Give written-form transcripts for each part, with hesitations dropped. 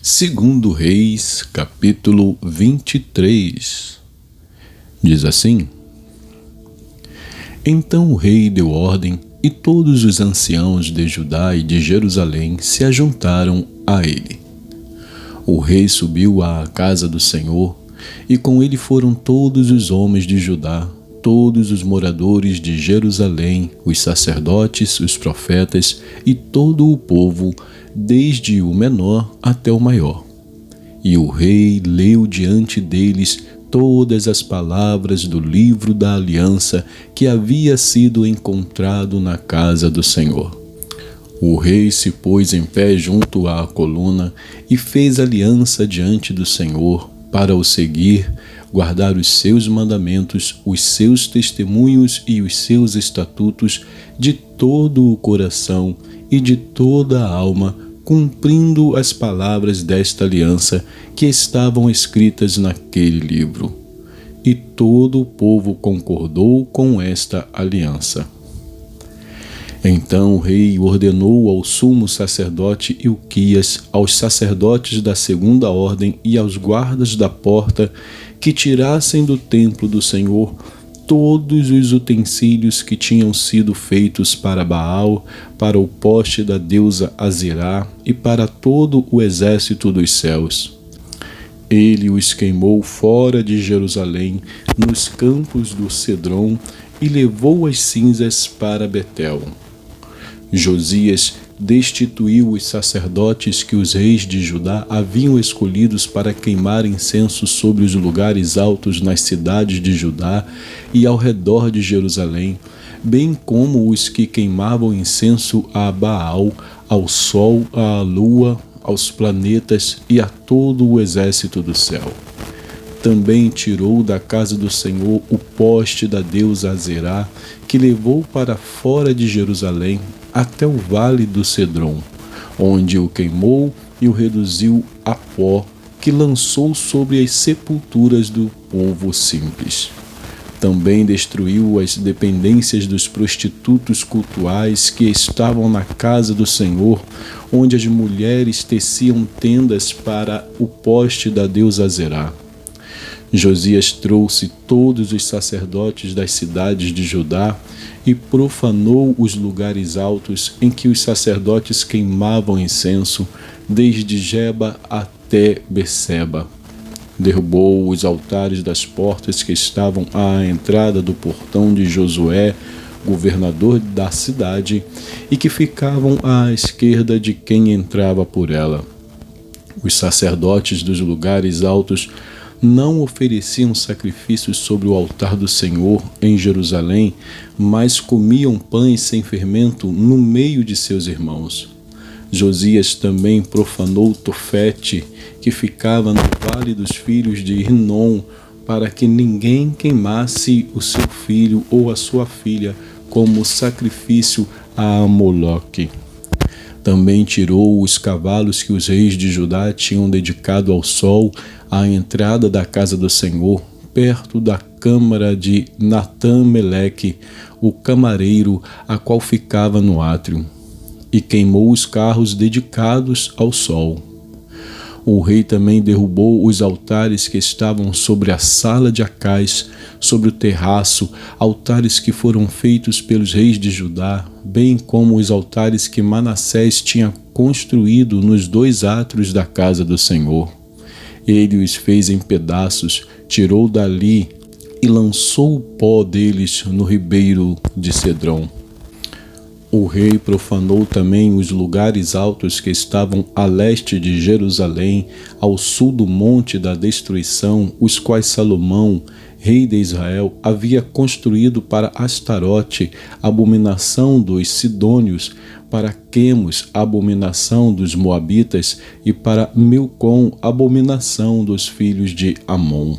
Segundo Reis, capítulo 23, diz assim: Então o rei deu ordem e todos os anciãos de Judá e de Jerusalém se ajuntaram a ele. O rei subiu à casa do Senhor e com ele foram todos os homens de Judá, todos os moradores de Jerusalém, os sacerdotes, os profetas e todo o povo, desde o menor até o maior. E o rei leu diante deles todas as palavras do livro da aliança que havia sido encontrado na casa do Senhor. O rei se pôs em pé junto à coluna e fez aliança diante do Senhor para o seguir, guardar os seus mandamentos, os seus testemunhos e os seus estatutos de todo o coração e de toda a alma, cumprindo as palavras desta aliança que estavam escritas naquele livro. E todo o povo concordou com esta aliança. Então o rei ordenou ao sumo sacerdote Ilquias, aos sacerdotes da segunda ordem e aos guardas da porta que tirassem do templo do Senhor todos os utensílios que tinham sido feitos para Baal, para o poste da deusa Azerá e para todo o exército dos céus. Ele os queimou fora de Jerusalém, nos campos do Cedron, e levou as cinzas para Betel. Josias destituiu os sacerdotes que os reis de Judá haviam escolhidos para queimar incenso sobre os lugares altos nas cidades de Judá e ao redor de Jerusalém, bem como os que queimavam incenso a Baal, ao sol, à lua, aos planetas e a todo o exército do céu. Também tirou da casa do Senhor o poste da deusa Azerá, que levou para fora de Jerusalém, até o vale do Cedron, onde o queimou e o reduziu a pó, que lançou sobre as sepulturas do povo simples. Também destruiu as dependências dos prostitutos cultuais que estavam na casa do Senhor, onde as mulheres teciam tendas para o poste da deusa Azerá. Josias trouxe todos os sacerdotes das cidades de Judá e profanou os lugares altos em que os sacerdotes queimavam incenso, desde Geba até Beceba. Derrubou os altares das portas que estavam à entrada do portão de Josué, governador da cidade, e que ficavam à esquerda de quem entrava por ela. Os sacerdotes dos lugares altos não ofereciam sacrifícios sobre o altar do Senhor em Jerusalém, mas comiam pães sem fermento no meio de seus irmãos. Josias também profanou Tofete, que ficava no vale dos filhos de Rinom, para que ninguém queimasse o seu filho ou a sua filha como sacrifício a Moloque. Também tirou os cavalos que os reis de Judá tinham dedicado ao sol à entrada da casa do Senhor, perto da câmara de Natã-Meleque, o camareiro, a qual ficava no átrio, e queimou os carros dedicados ao sol. O rei também derrubou os altares que estavam sobre a sala de Acais, sobre o terraço, altares que foram feitos pelos reis de Judá, bem como os altares que Manassés tinha construído nos 2 átrios da casa do Senhor. Ele os fez em pedaços, tirou dali e lançou o pó deles no ribeiro de Cedron. O rei profanou também os lugares altos que estavam a leste de Jerusalém, ao sul do monte da destruição, os quais Salomão, rei de Israel, havia construído para Astarote, abominação dos sidônios, para Quemos, abominação dos moabitas, e para Milcom, abominação dos filhos de Amon.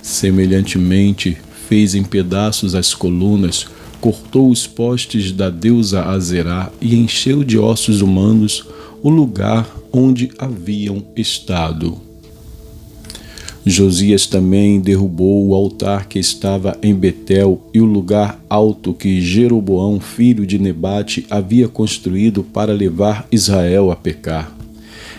Semelhantemente, fez em pedaços as colunas, cortou os postes da deusa Azerá e encheu de ossos humanos o lugar onde haviam estado. Josias também derrubou o altar que estava em Betel e o lugar alto que Jeroboão, filho de Nebate, havia construído para levar Israel a pecar.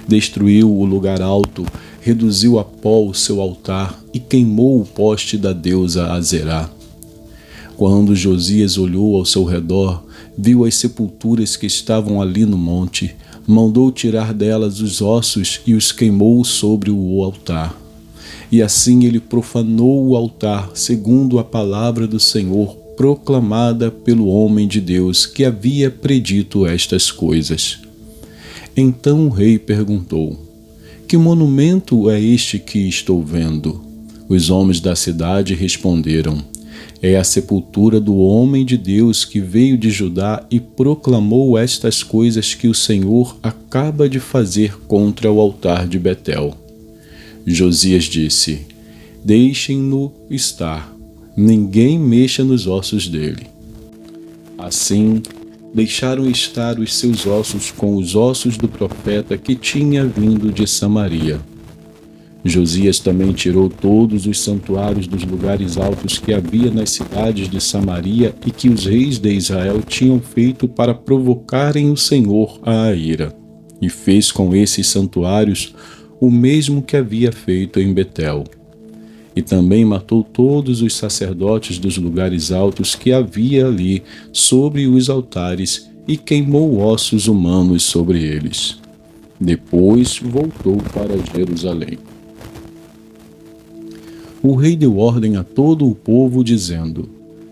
Destruiu o lugar alto, reduziu a pó o seu altar e queimou o poste da deusa Azerá. Quando Josias olhou ao seu redor, viu as sepulturas que estavam ali no monte, mandou tirar delas os ossos e os queimou sobre o altar. E assim ele profanou o altar, segundo a palavra do Senhor, proclamada pelo homem de Deus que havia predito estas coisas. Então o rei perguntou: que monumento é este que estou vendo? Os homens da cidade responderam: é a sepultura do homem de Deus que veio de Judá e proclamou estas coisas que o Senhor acaba de fazer contra o altar de Betel. Josias disse: deixem-no estar, ninguém mexa nos ossos dele. Assim, deixaram estar os seus ossos com os ossos do profeta que tinha vindo de Samaria. Josias também tirou todos os santuários dos lugares altos que havia nas cidades de Samaria e que os reis de Israel tinham feito para provocarem o Senhor à ira, e fez com esses santuários o mesmo que havia feito em Betel. E também matou todos os sacerdotes dos lugares altos que havia ali sobre os altares e queimou ossos humanos sobre eles. Depois voltou para Jerusalém. O rei deu ordem a todo o povo, dizendo: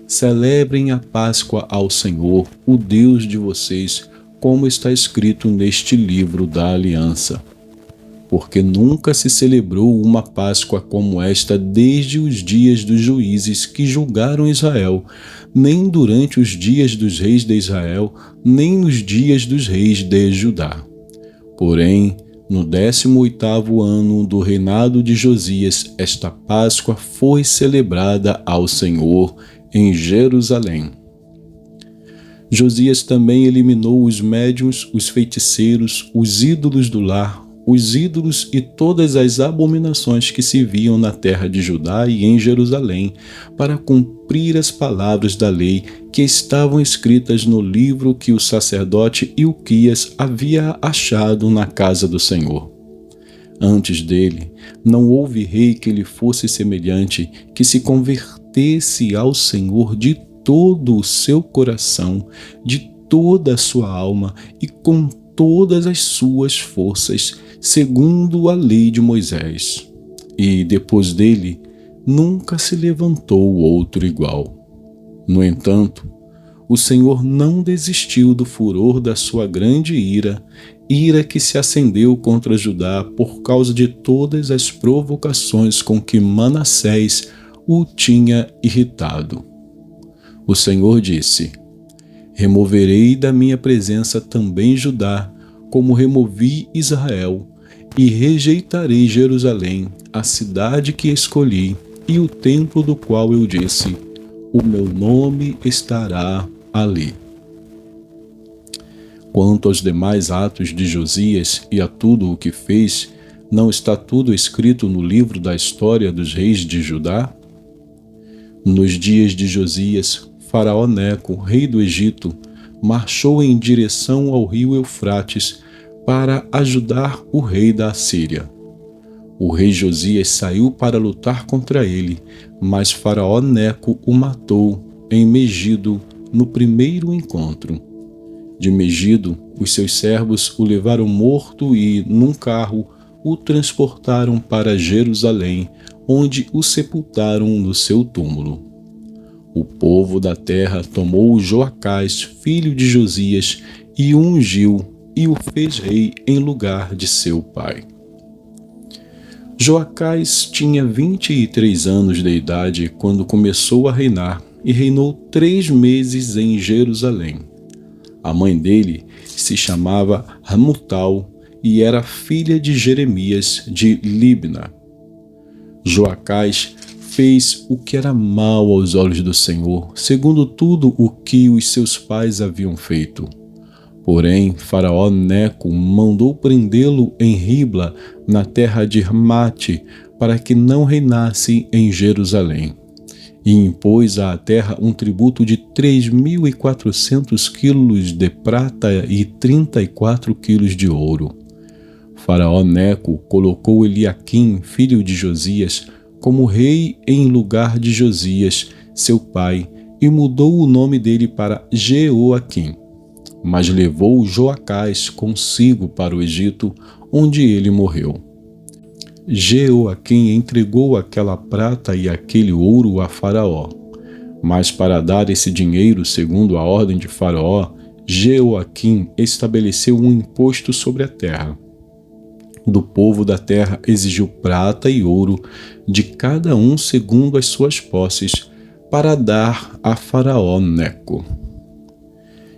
celebrem a Páscoa ao Senhor, o Deus de vocês, como está escrito neste livro da aliança. Porque nunca se celebrou uma Páscoa como esta desde os dias dos juízes que julgaram Israel, nem durante os dias dos reis de Israel, nem nos dias dos reis de Judá. Porém, no 18º ano do reinado de Josias, esta Páscoa foi celebrada ao Senhor em Jerusalém. Josias também eliminou os médiuns, os feiticeiros, os ídolos do lar, os ídolos e todas as abominações que se viam na terra de Judá e em Jerusalém, para cumprir as palavras da lei que estavam escritas no livro que o sacerdote Ilquias havia achado na casa do Senhor. Antes dele, não houve rei que lhe fosse semelhante, que se convertesse ao Senhor de todo o seu coração, de toda a sua alma e com todas as suas forças, segundo a lei de Moisés. E depois dele, nunca se levantou outro igual. No entanto, o Senhor não desistiu do furor da sua grande ira que se acendeu contra Judá por causa de todas as provocações com que Manassés o tinha irritado. O Senhor disse: removerei da minha presença também Judá, como removi Israel, e rejeitarei Jerusalém, a cidade que escolhi, e o templo do qual eu disse: o meu nome estará ali. Quanto aos demais atos de Josias e a tudo o que fez, não está tudo escrito no livro da história dos reis de Judá? Nos dias de Josias, Faraó Neco, rei do Egito, marchou em direção ao rio Eufrates para ajudar o rei da Assíria. O rei Josias saiu para lutar contra ele, mas Faraó Neco o matou em Megido no primeiro encontro. De Megido, os seus servos o levaram morto e, num carro, o transportaram para Jerusalém, onde o sepultaram no seu túmulo. O povo da terra tomou Joacás, filho de Josias, e o ungiu e o fez rei em lugar de seu pai. Joacás tinha 23 anos de idade quando começou a reinar e reinou 3 meses em Jerusalém. A mãe dele se chamava Hamutal e era filha de Jeremias de Libna. Joacás fez o que era mal aos olhos do Senhor, segundo tudo o que os seus pais haviam feito. Porém, Faraó Neco mandou prendê-lo em Ribla, na terra de Ramate, para que não reinasse em Jerusalém, e impôs à terra um tributo de 3.400 quilos de prata e 34 quilos de ouro. Faraó Neco colocou Eliaquim, filho de Josias, como rei em lugar de Josias, seu pai, e mudou o nome dele para Jeoaquim. Mas levou Joacás consigo para o Egito, onde ele morreu. Jeoaquim entregou aquela prata e aquele ouro a Faraó. Mas para dar esse dinheiro segundo a ordem de Faraó, Jeoaquim estabeleceu um imposto sobre a terra. Do povo da terra exigiu prata e ouro de cada um segundo as suas posses, para dar a Faraó Neco.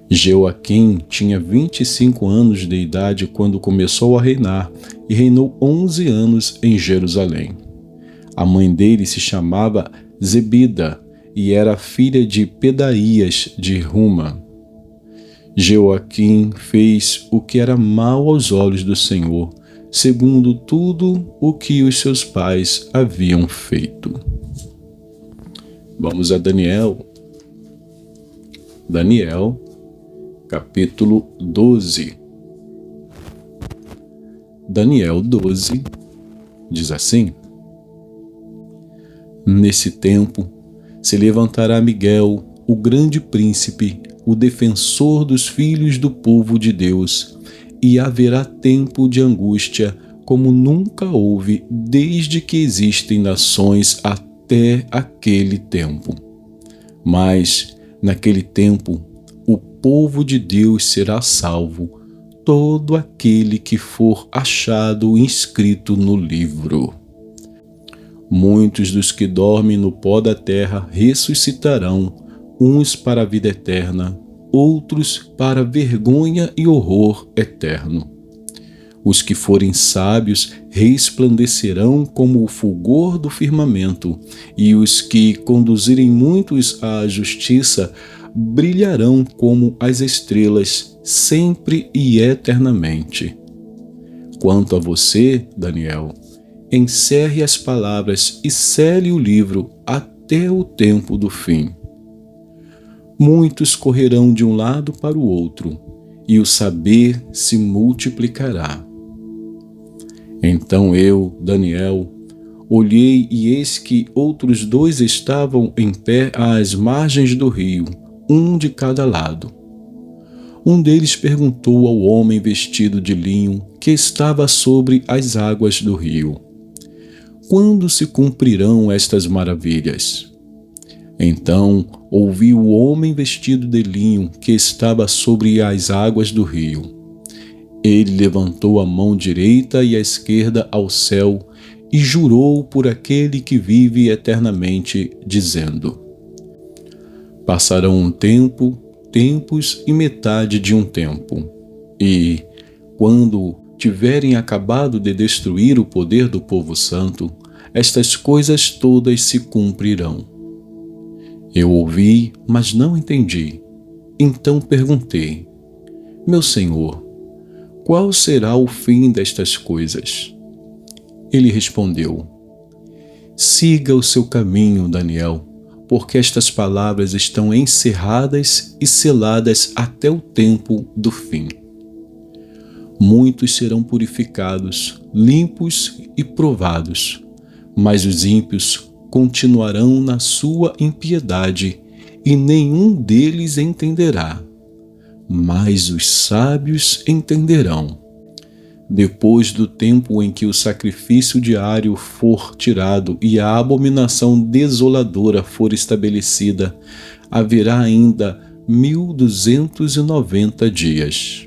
Jeoaquim tinha 25 anos de idade quando começou a reinar e reinou 11 anos em Jerusalém. A mãe dele se chamava Zebida e era filha de Pedaías de Ruma. Jeoaquim fez o que era mal aos olhos do Senhor, segundo tudo o que os seus pais haviam feito. Vamos a Daniel. Daniel, capítulo 12. Daniel 12 diz assim: Nesse tempo se levantará Miguel, o grande príncipe, o defensor dos filhos do povo de Deus, e haverá tempo de angústia como nunca houve desde que existem nações até aquele tempo. Mas, naquele tempo, o povo de Deus será salvo, todo aquele que for achado inscrito no livro. Muitos dos que dormem no pó da terra ressuscitarão, uns para a vida eterna, outros para vergonha e horror eterno. Os que forem sábios resplandecerão como o fulgor do firmamento, e os que conduzirem muitos à justiça brilharão como as estrelas, sempre e eternamente. Quanto a você, Daniel, encerre as palavras e cele o livro até o tempo do fim. Muitos correrão de um lado para o outro, e o saber se multiplicará. Então eu, Daniel, olhei e eis que outros 2 estavam em pé às margens do rio, um de cada lado. Um deles perguntou ao homem vestido de linho que estava sobre as águas do rio: Quando se cumprirão estas maravilhas? Então ouvi o homem vestido de linho que estava sobre as águas do rio. Ele levantou a mão direita e a esquerda ao céu e jurou por aquele que vive eternamente, dizendo: Passarão um tempo, tempos e metade de um tempo, e, quando tiverem acabado de destruir o poder do povo santo, estas coisas todas se cumprirão. Eu ouvi, mas não entendi. Então perguntei: Meu Senhor, qual será o fim destas coisas? Ele respondeu: Siga o seu caminho, Daniel, porque estas palavras estão encerradas e seladas até o tempo do fim. Muitos serão purificados, limpos e provados, mas os ímpios continuarão na sua impiedade, e nenhum deles entenderá, mas os sábios entenderão. Depois do tempo em que o sacrifício diário for tirado e a abominação desoladora for estabelecida, haverá ainda 1.290 dias.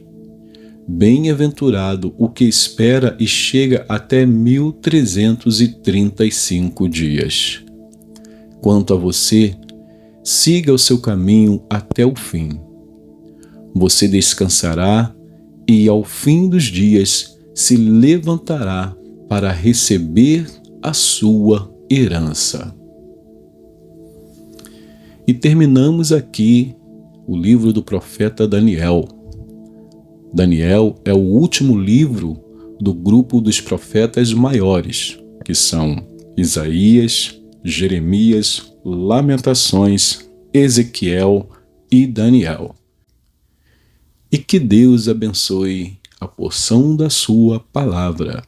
Bem-aventurado o que espera e chega até 1.335 dias. Quanto a você, siga o seu caminho até o fim. Você descansará e, ao fim dos dias, se levantará para receber a sua herança. E terminamos aqui o livro do profeta Daniel. Daniel é o último livro do grupo dos profetas maiores. que são Isaías, Jeremias, Lamentações, Ezequiel e Daniel. E que Deus abençoe a porção da sua palavra.